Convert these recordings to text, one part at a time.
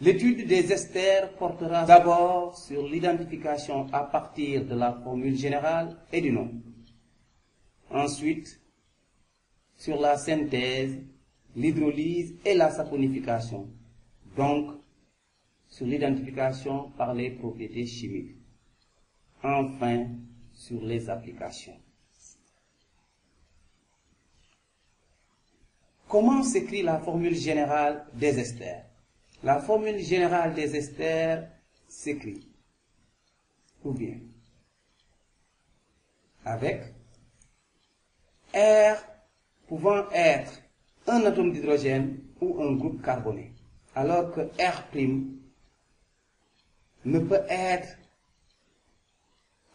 L'étude des esters portera d'abord sur l'identification à partir de la formule générale et du nom. Ensuite, sur la synthèse, l'hydrolyse et la saponification. Donc, sur l'identification par les propriétés chimiques. Enfin, sur les applications. Comment s'écrit la formule générale des esters? La formule générale des esters s'écrit ou bien avec R pouvant être un atome d'hydrogène ou un groupe carboné, alors que R' ne peut être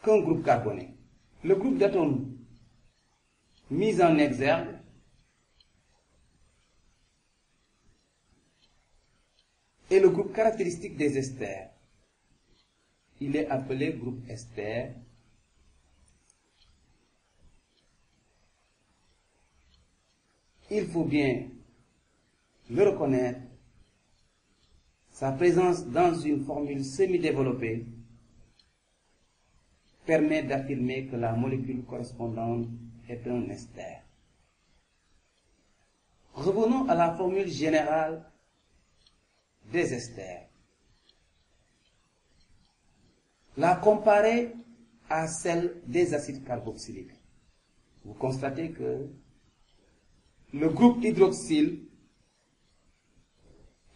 qu'un groupe carboné. Le groupe d'atomes mis en exergue est le groupe caractéristique des esters. Il est appelé groupe ester. Il faut bien le reconnaître. Sa présence dans une formule semi-développée permet d'affirmer que la molécule correspondante est un ester. Revenons à la formule générale des esters. La comparer à celle des acides carboxyliques. Vous constatez que le groupe hydroxyle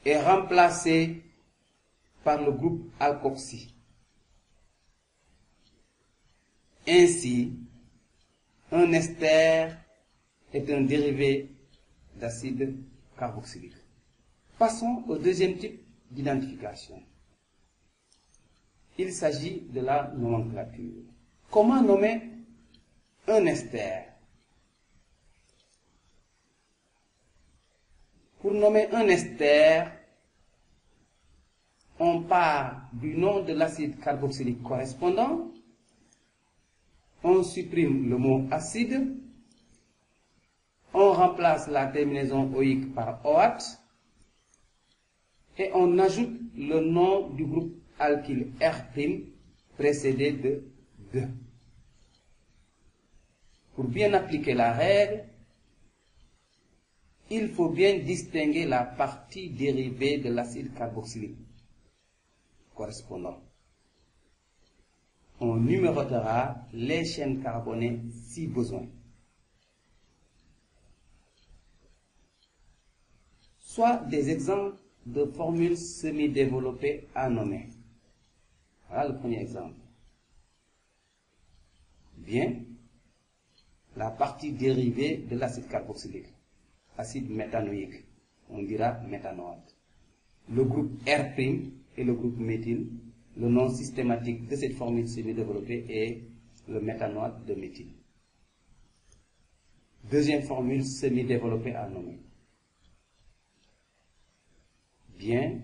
est remplacé par le groupe alkoxy. Ainsi, un ester est un dérivé d'acide carboxylique. Passons au deuxième type d'identification. Il s'agit de la nomenclature. Comment nommer un ester? Pour nommer un ester, on part du nom de l'acide carboxylique correspondant, on supprime le mot acide, on remplace la terminaison oïque par OAT, et on ajoute le nom du groupe alkyle R' précédé de 2. Pour bien appliquer la règle, il faut bien distinguer la partie dérivée de l'acide carboxylique correspondant. On numérotera les chaînes carbonées si besoin. Soit des exemples de formules semi-développées à nommer. Voilà le premier exemple. Bien, la partie dérivée de l'acide carboxylique, acide méthanoïque, on dira méthanoate. Le groupe R' et le groupe méthyle, le nom systématique de cette formule semi-développée est le méthanoate de méthyle. Deuxième formule semi-développée à nommer. Bien,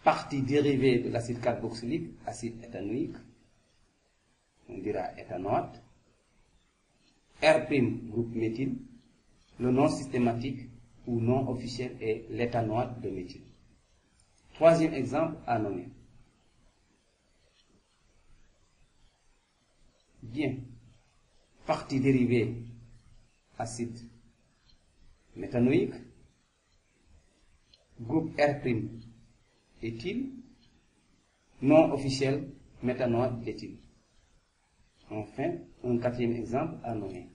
partie dérivée de l'acide carboxylique, acide éthanoïque, on dira éthanoate. R', groupe méthyle, le nom systématique ou nom officiel est l'éthanoate de méthyle. Troisième exemple à nommer. Bien, partie dérivée, acide méthanoïque, groupe R', éthyle, nom officiel, méthanoate d'éthyle. Enfin, un quatrième exemple à nommer.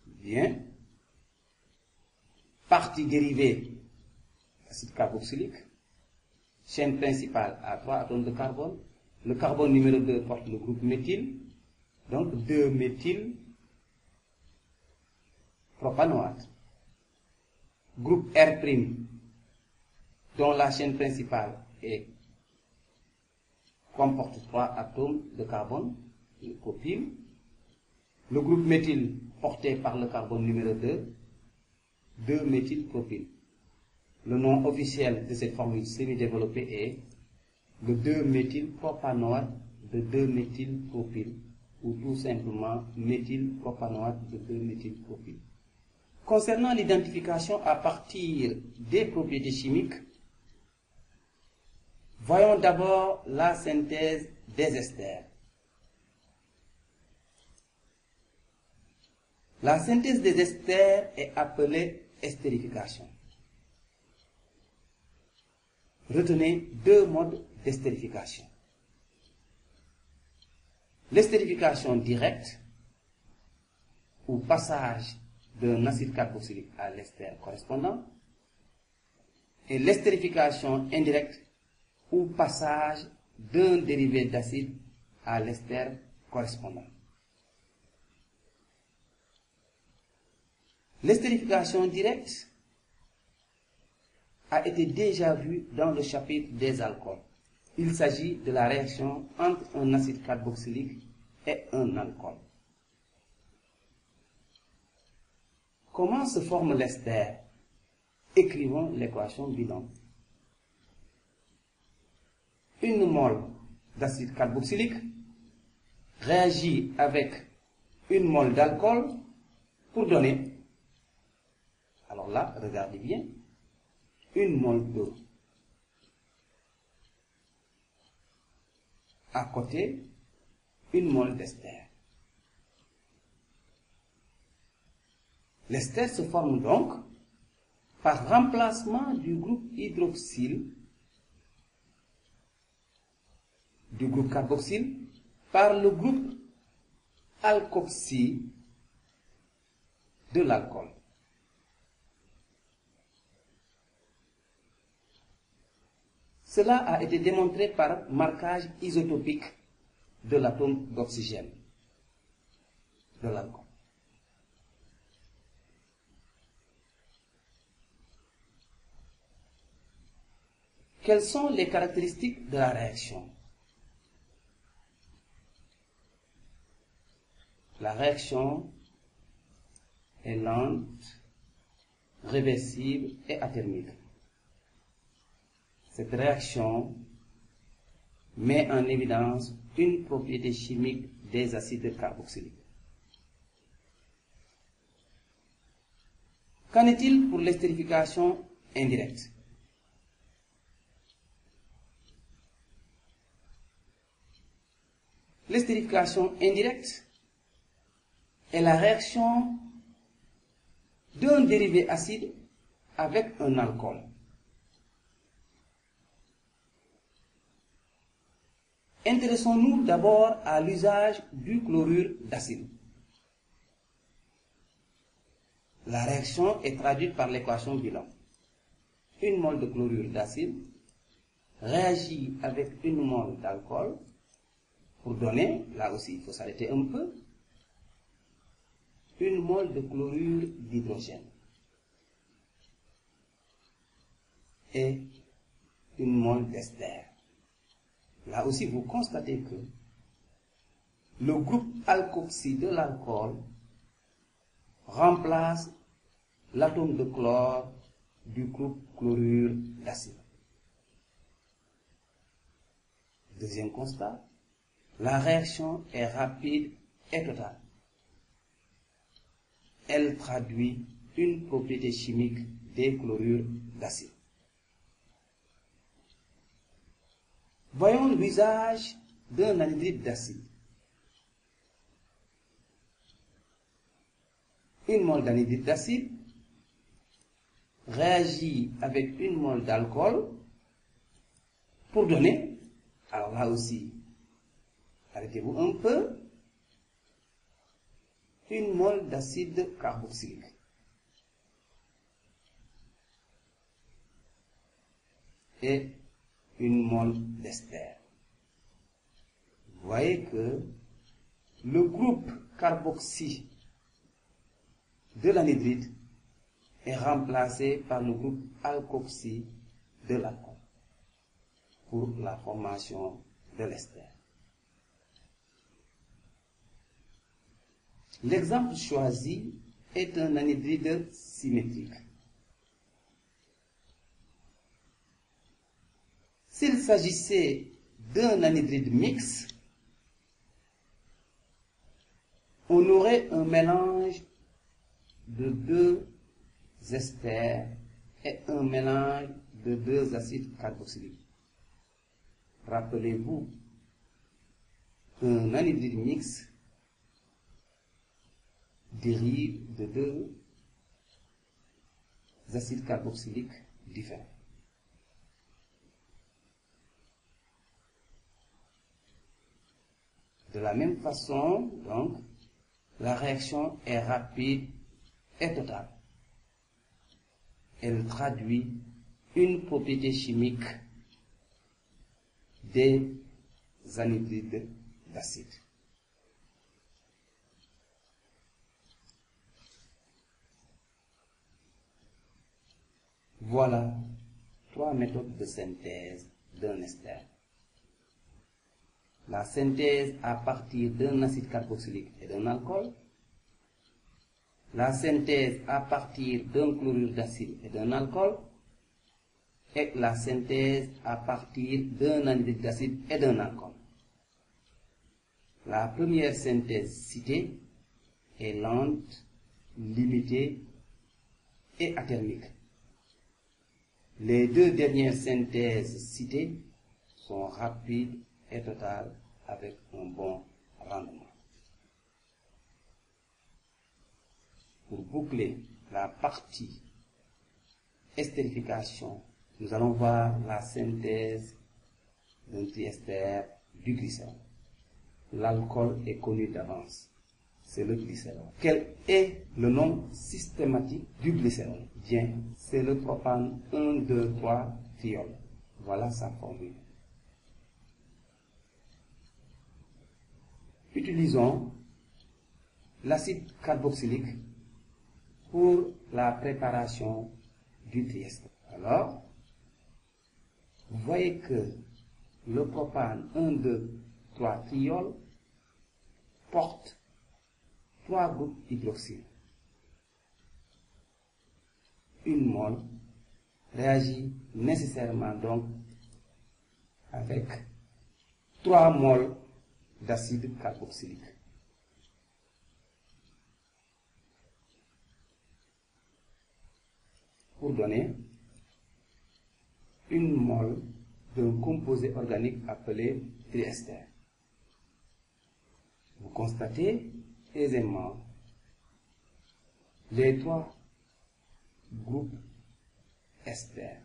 Bien, partie dérivée, acide carboxylique, chaîne principale à 3 atomes de carbone. Le carbone numéro 2 porte le groupe méthyle, donc 2-méthyl propanoate. Groupe R', dont la chaîne principale comporte 3 atomes de carbone, le propyle. Le groupe méthyle porté par le carbone numéro 2, 2-méthylpropyle. Le nom officiel de cette formule semi-développée est le 2-méthylpropanoate de 2-méthylpropyle, ou tout simplement méthylpropanoate de 2-méthylpropyl. Concernant l'identification à partir des propriétés chimiques, voyons d'abord la synthèse des esters. La synthèse des esters est appelée estérification. Retenez deux modes d'estérification. L'estérification directe, ou passage d'un acide carboxylique à l'ester correspondant, et l'estérification indirecte, ou passage d'un dérivé d'acide à l'ester correspondant. L'estérification directe a été déjà vue dans le chapitre des alcools. Il s'agit de la réaction entre un acide carboxylique et un alcool. Comment se forme l'ester? Écrivons l'équation bilan. Une mole d'acide carboxylique réagit avec une mole d'alcool pour donner, alors là, regardez bien, une mole d'eau. À côté, une mole d'ester. L'ester se forme donc par remplacement du groupe hydroxyle, du groupe carboxyle, par le groupe alkoxy de l'alcool. Cela a été démontré par marquage isotopique de l'atome d'oxygène de l'alcool. Quelles sont les caractéristiques de la réaction? La réaction est lente, réversible et athermique. Cette réaction met en évidence une propriété chimique des acides carboxyliques. Qu'en est-il pour l'estérification indirecte? L'estérification indirecte est la réaction d'un dérivé acide avec un alcool. Intéressons-nous d'abord à l'usage du chlorure d'acide. La réaction est traduite par l'équation bilan. Une mole de chlorure d'acide réagit avec une mole d'alcool pour donner, là aussi il faut s'arrêter un peu, une mole de chlorure d'hydrogène et une mole d'ester. Là aussi vous constatez que le groupe alkoxy de l'alcool remplace l'atome de chlore du groupe chlorure d'acide. Deuxième constat, la réaction est rapide et totale. Elle traduit une propriété chimique des chlorures d'acide. Voyons l'usage d'un anhydride d'acide. Une mole d'anhydride d'acide réagit avec une mole d'alcool pour donner, alors là aussi, arrêtez-vous un peu, une mole d'acide carboxylique. Et une mole d'ester. Vous voyez que le groupe carboxy de l'anhydride est remplacé par le groupe alkoxy de l'alcool pour la formation de l'ester. L'exemple choisi est un anhydride symétrique. S'il s'agissait d'un anhydride mixte, on aurait un mélange de 2 esters et un mélange de 2 acides carboxyliques. Rappelez-vous, un anhydride mixte dérive de 2 acides carboxyliques différents. De la même façon, donc, la réaction est rapide et totale. Elle traduit une propriété chimique des anhydrides d'acide. Voilà 3 méthodes de synthèse d'un ester. La synthèse à partir d'un acide carboxylique et d'un alcool, la synthèse à partir d'un chlorure d'acide et d'un alcool, et la synthèse à partir d'un anhydride d'acide et d'un alcool. La première synthèse citée est lente, limitée et athermique. Les 2 dernières synthèses citées sont rapides et totales avec un bon rendement. Pour boucler la partie estérification, nous allons voir la synthèse d'un triester du glycérol. L'alcool est connu d'avance, c'est le glycérol. Quel est le nom systématique du glycérol? Bien, c'est le propane 1, 2, 3 thiol. Voilà sa formule. Utilisons l'acide carboxylique pour la préparation du triester. Alors, vous voyez que le propane 1, 2, 3 thiol porte 3 groupes hydroxyle. Une mole réagit nécessairement donc avec 3 moles d'acide carboxylique. Pour donner une mole d'un composé organique appelé triester. Vous constatez aisément les 3 groupes ester.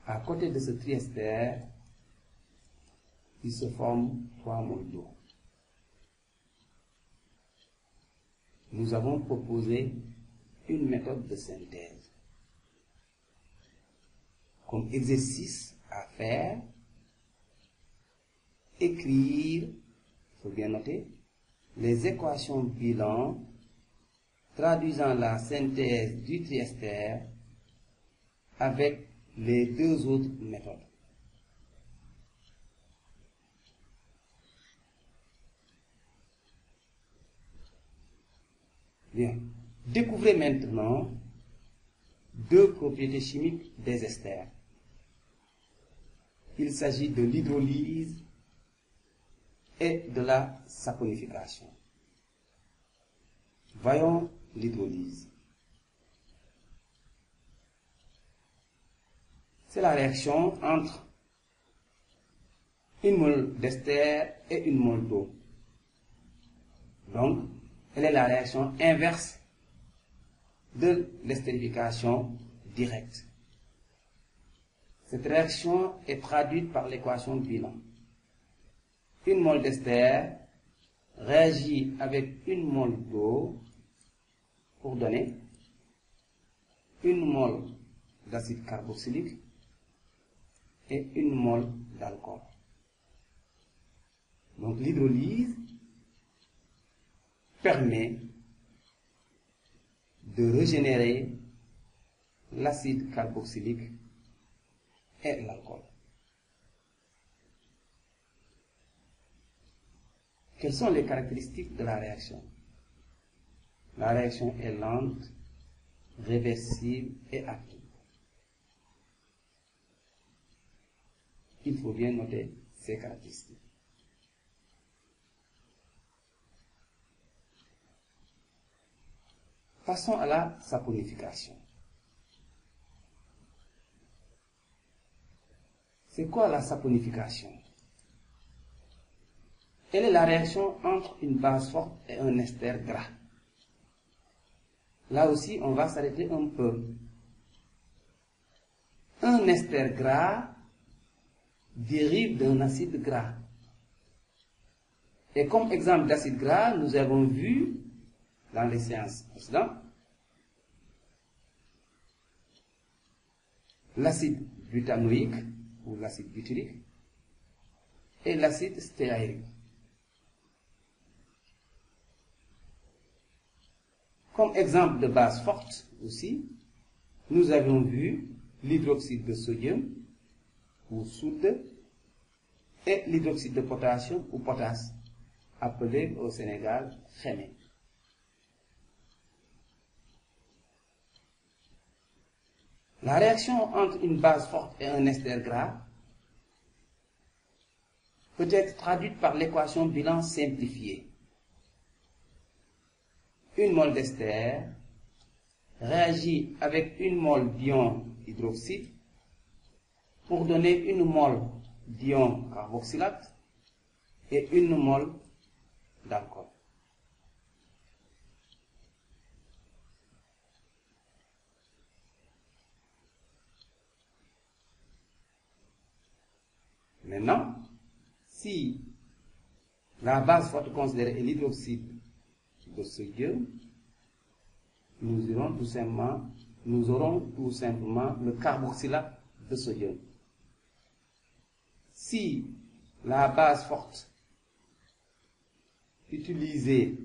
À côté de ce triester, il se forme 3 moles d'eau. Nous avons proposé une méthode de synthèse. Comme exercice à faire, écrire, il faut bien noter, les équations bilan traduisant la synthèse du triester avec les 2 autres méthodes. Bien. Découvrez maintenant 2 propriétés chimiques des esters. Il s'agit de l'hydrolyse et de la saponification. Voyons l'hydrolyse. C'est la réaction entre une mole d'ester et une mole d'eau. Donc, elle est la réaction inverse de l'estérification directe. Cette réaction est traduite par l'équation de bilan. Une mole d'ester réagit avec une mole d'eau pour donner une mole d'acide carboxylique et une mole d'alcool. Donc l'hydrolyse permet de régénérer l'acide carboxylique et l'alcool. Quelles sont les caractéristiques de la réaction? La réaction est lente, réversible et active. Il faut bien noter ces caractéristiques. Passons à la saponification. C'est quoi la saponification? Quelle est la réaction entre une base forte et un ester gras? Là aussi, on va s'arrêter un peu. Un ester gras dérive d'un acide gras. Et comme exemple d'acide gras, nous avons vu dans les séances précédentes l'acide butanoïque ou l'acide butyrique et l'acide stéarique. Comme exemple de base forte aussi, nous avions vu l'hydroxyde de sodium ou soude et l'hydroxyde de potassium ou potasse, appelé au Sénégal xémé. La réaction entre une base forte et un ester gras peut être traduite par l'équation bilan simplifiée. Une mole d'ester réagit avec une mole d'ion hydroxyde pour donner une mole d'ion carboxylate et une mole d'alcool. Maintenant, si la base forte considérée est l'hydroxyde de sodium, nous aurons tout simplement le carboxylate de sodium. Si la base forte utilisée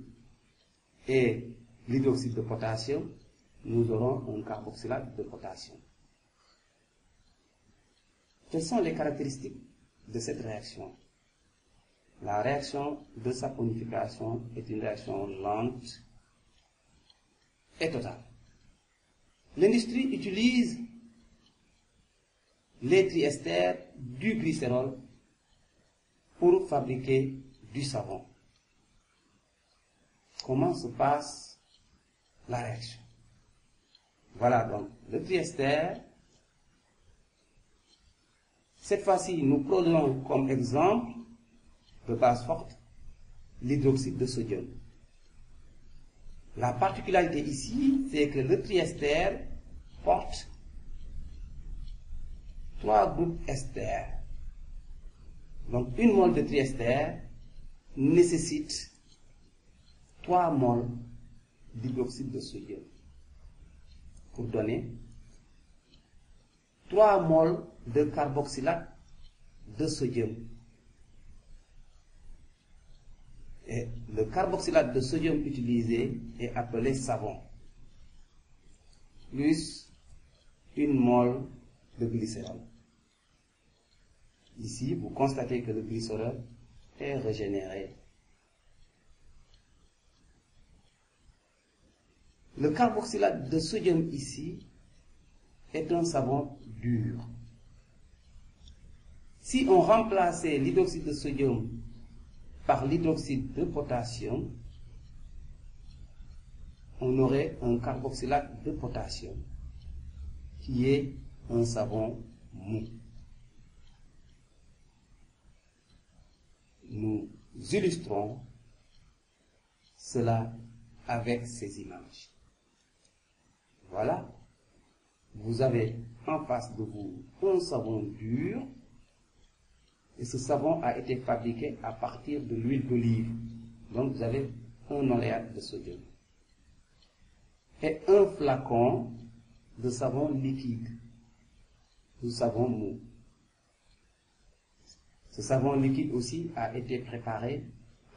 est l'hydroxyde de potassium, nous aurons un carboxylate de potassium. Quelles sont les caractéristiques de cette réaction? La réaction de saponification est une réaction lente et totale. L'industrie utilise les triesters du glycérol pour fabriquer du savon. Comment se passe la réaction? Voilà donc le triester. Cette fois-ci, nous prenons comme exemple de base forte l'hydroxyde de sodium. La particularité ici, c'est que le triester porte 3 groupes ester. Donc une mole de triester nécessite 3 moles d'hydroxyde de sodium pour donner 3 moles de carboxylate de sodium. Et le carboxylate de sodium utilisé est appelé savon, plus une mole de glycérol. Ici, vous constatez que le glycérol est régénéré. Le carboxylate de sodium ici est un savon dur. Si on remplaçait l'hydroxyde de sodium par l'hydroxyde de potassium, on aurait un carboxylate de potassium qui est un savon mou. Nous illustrons cela avec ces images. Voilà, vous avez en face de vous un savon dur et ce savon a été fabriqué à partir de l'huile d'olive. Donc vous avez un oléate de sodium et un flacon de savon liquide, de savon mou. Ce savon liquide aussi a été préparé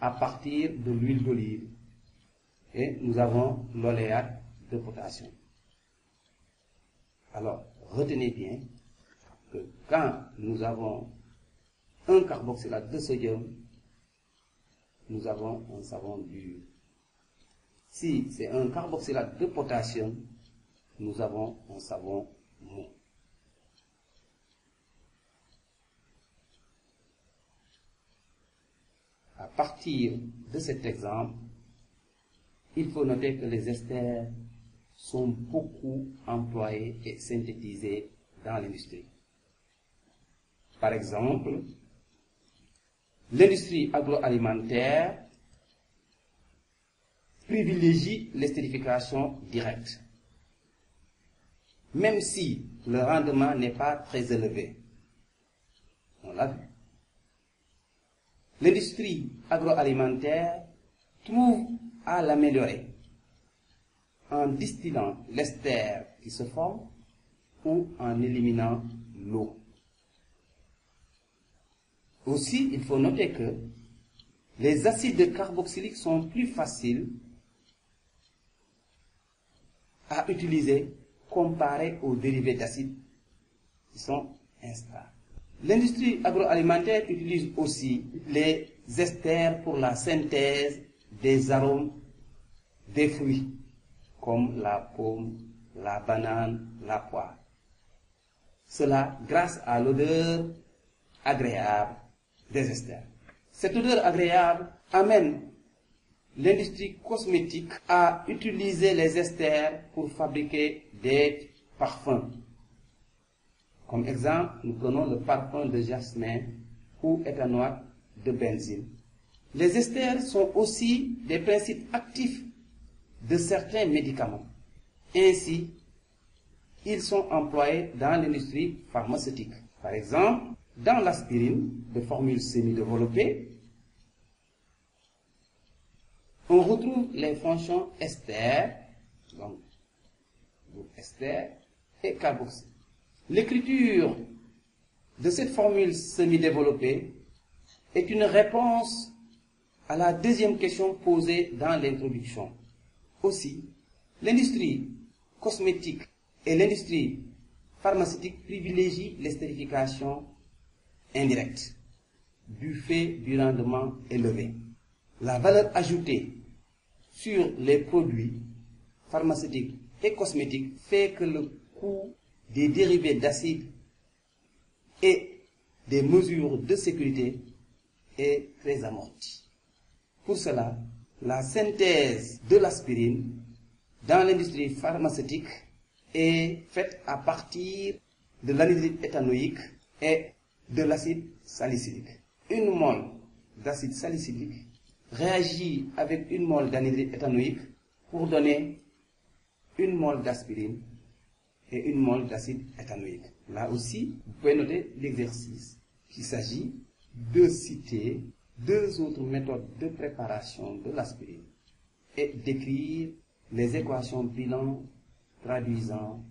à partir de l'huile d'olive et nous avons l'oléate de potassium. Alors, retenez bien que quand nous avons un carboxylate de sodium, nous avons un savon dur. Si c'est un carboxylate de potassium, nous avons un savon mou. À partir de cet exemple, il faut noter que les esters sont beaucoup employés et synthétisés dans l'industrie. Par exemple, l'industrie agroalimentaire privilégie l'estérification directe, même si le rendement n'est pas très élevé. On l'a vu. L'industrie agroalimentaire trouve à l'améliorer en distillant l'ester qui se forme ou en éliminant l'eau. Aussi, il faut noter que les acides carboxyliques sont plus faciles à utiliser comparé aux dérivés d'acides qui sont instables. L'industrie agroalimentaire utilise aussi les esters pour la synthèse des arômes des fruits, comme la pomme, la banane, la poire. Cela grâce à l'odeur agréable des esters. Cette odeur agréable amène l'industrie cosmétique à utiliser les esters pour fabriquer des parfums. Comme exemple, nous prenons le parfum de jasmin ou éthanoate de benzine. Les esters sont aussi des principes actifs de certains médicaments. Ainsi, ils sont employés dans l'industrie pharmaceutique. Par exemple, dans l'aspirine de formule semi-développée, on retrouve les fonctions ester, donc ester et carboxyle. L'écriture de cette formule semi-développée est une réponse à la deuxième question posée dans l'introduction. Aussi, l'industrie cosmétique et l'industrie pharmaceutique privilégient l'estérification indirecte du fait du rendement élevé. La valeur ajoutée sur les produits pharmaceutiques et cosmétiques fait que le coût des dérivés d'acide et des mesures de sécurité est très amorti. Pour cela, la synthèse de l'aspirine dans l'industrie pharmaceutique est faite à partir de l'anhydride éthanoïque et de l'acide salicylique. Une mole d'acide salicylique réagit avec une mole d'anhydride éthanoïque pour donner une mole d'aspirine et une mole d'acide éthanoïque. Là aussi, vous pouvez noter l'exercice qu'il s'agit de citer deux autres méthodes de préparation de l'aspirine et d'écrire les équations bilan traduisant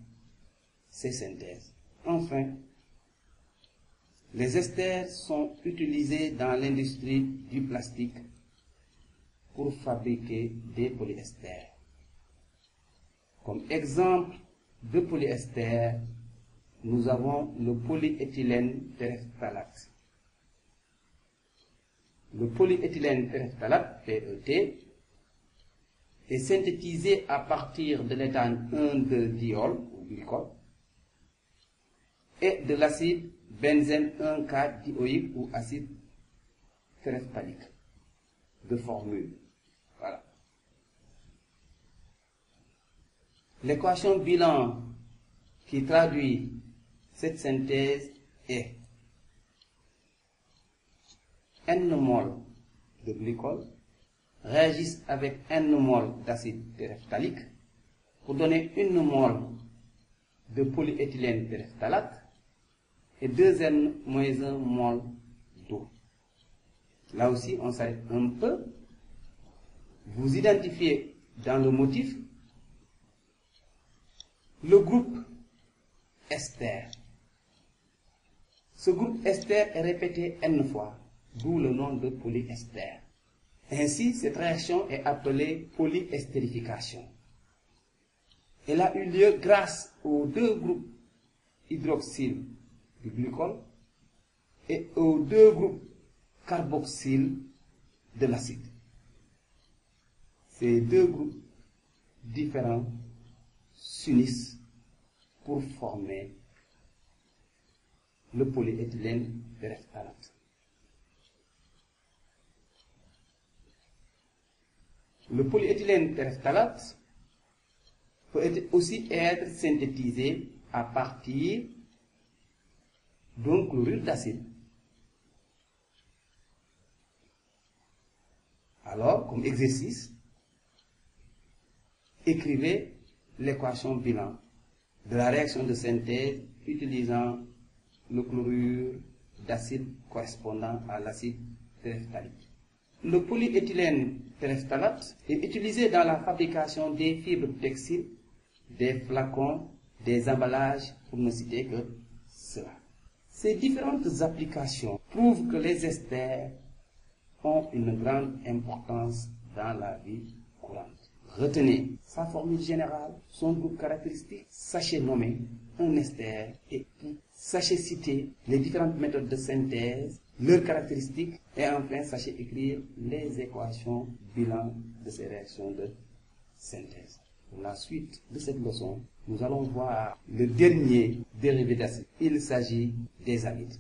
ces synthèses. Enfin, les esters sont utilisés dans l'industrie du plastique pour fabriquer des polyesters. Comme exemple de polyester, nous avons le polyéthylène terephthalate. Le polyéthylène terephthalate, PET, est synthétisé à partir de l'éthane 1,2-diol ou glycol et de l'acide benzène 1,4-dioïque ou acide téréphthalique de formule. Voilà. L'équation bilan qui traduit cette synthèse est N mol de glycol réagissent avec N mol d'acide téréphthalique pour donner 1 mol de polyéthylène terephthalate et 2N moins 1 mol d'eau. Là aussi, on s'arrête un peu. Vous identifiez dans le motif le groupe ester. Ce groupe ester est répété N fois, d'où le nom de polyester. Ainsi, cette réaction est appelée polyestérification. Elle a eu lieu grâce aux deux groupes hydroxyle du glycol et aux deux groupes carboxyle de l'acide. Ces deux groupes différents s'unissent pour former le polyéthylène terephthalate. Le polyéthylène terephthalate peut aussi être synthétisé à partir d'un chlorure d'acide. Alors, comme exercice, écrivez l'équation bilan de la réaction de synthèse utilisant le chlorure d'acide correspondant à l'acide téréphthalique. Le polyéthylène téréphthalate est utilisé dans la fabrication des fibres textiles, des flacons, des emballages, pour ne citer que cela. Ces différentes applications prouvent que les esters ont une grande importance dans la vie courante. Retenez sa formule générale, son groupe caractéristique, sachez nommer un ester et puis sachez citer les différentes méthodes de synthèse, leurs caractéristiques et enfin sachez écrire les équations bilan de ces réactions de synthèse. Pour la suite de cette leçon, nous allons voir le dernier dérivé d'acide. Il s'agit des amides.